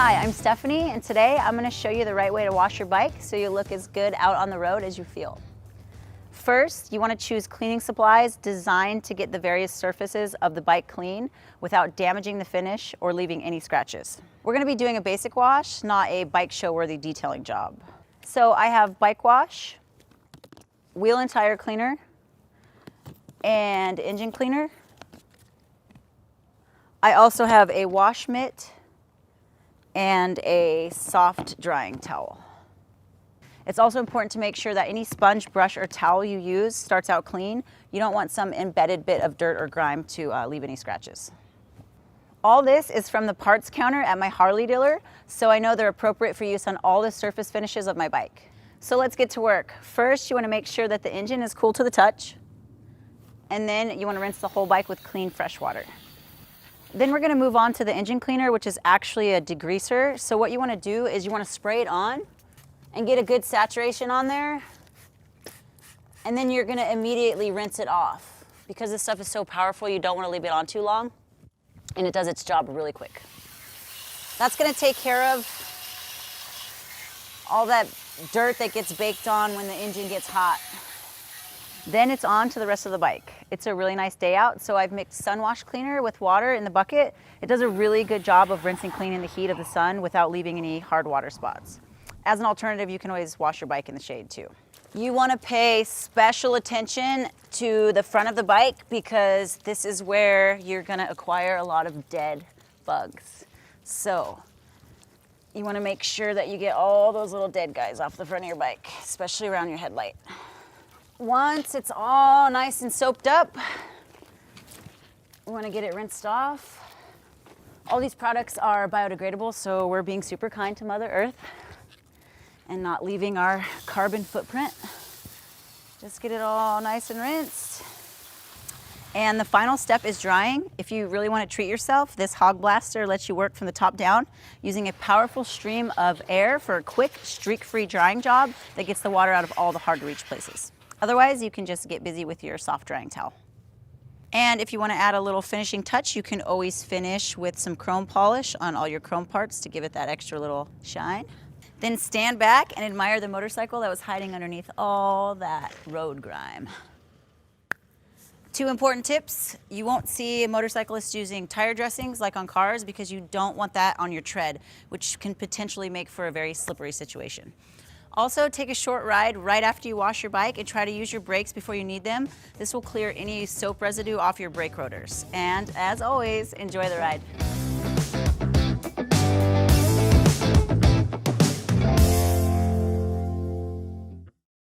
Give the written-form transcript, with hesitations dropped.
Hi, I'm Stephanie, and today I'm going to show you the right way to wash your bike so you look as good out on the road as you feel. First, you want to choose cleaning supplies designed to get the various surfaces of the bike clean without damaging the finish or leaving any scratches. We're going to be doing a basic wash, not a bike show-worthy detailing job. So I have bike wash, wheel and tire cleaner, and engine cleaner. I also have a wash mitt and a soft drying towel. It's also important to make sure that any sponge, brush, or towel you use starts out clean. You don't want some embedded bit of dirt or grime to leave any scratches. All this is from the parts counter at my Harley dealer, so I know they're appropriate for use on all the surface finishes of my bike. So let's get to work. First, you want to make sure that the engine is cool to the touch, and then you want to rinse the whole bike with clean, fresh water. Then we're going to move on to the engine cleaner, which is actually a degreaser. So what you want to do is you want to spray it on and get a good saturation on there. And then you're going to immediately rinse it off. Because this stuff is so powerful, you don't want to leave it on too long. And it does its job really quick. That's going to take care of all that dirt that gets baked on when the engine gets hot. Then it's on to the rest of the bike. It's a really nice day out, so I've mixed sun wash cleaner with water in the bucket. It does a really good job of rinsing clean in the heat of the sun without leaving any hard water spots. As an alternative, you can always wash your bike in the shade too. You want to pay special attention to the front of the bike because this is where you're going to acquire a lot of dead bugs. So you want to make sure that you get all those little dead guys off the front of your bike, especially around your headlight. Once it's all nice and soaped up, we want to get it rinsed off. All these products are biodegradable, so we're being super kind to Mother Earth and not leaving our carbon footprint. Just get it all nice and rinsed. And the final step is drying. If you really want to treat yourself, this Hog Blaster lets you work from the top down using a powerful stream of air for a quick, streak-free drying job that gets the water out of all the hard-to-reach places. Otherwise, you can just get busy with your soft drying towel. And if you want to add a little finishing touch, you can always finish with some chrome polish on all your chrome parts to give it that extra little shine. Then stand back and admire the motorcycle that was hiding underneath all that road grime. 2 important tips. You won't see motorcyclists using tire dressings like on cars because you don't want that on your tread, which can potentially make for a very slippery situation. Also, take a short ride right after you wash your bike and try to use your brakes before you need them. This will clear any soap residue off your brake rotors. And as always, enjoy the ride.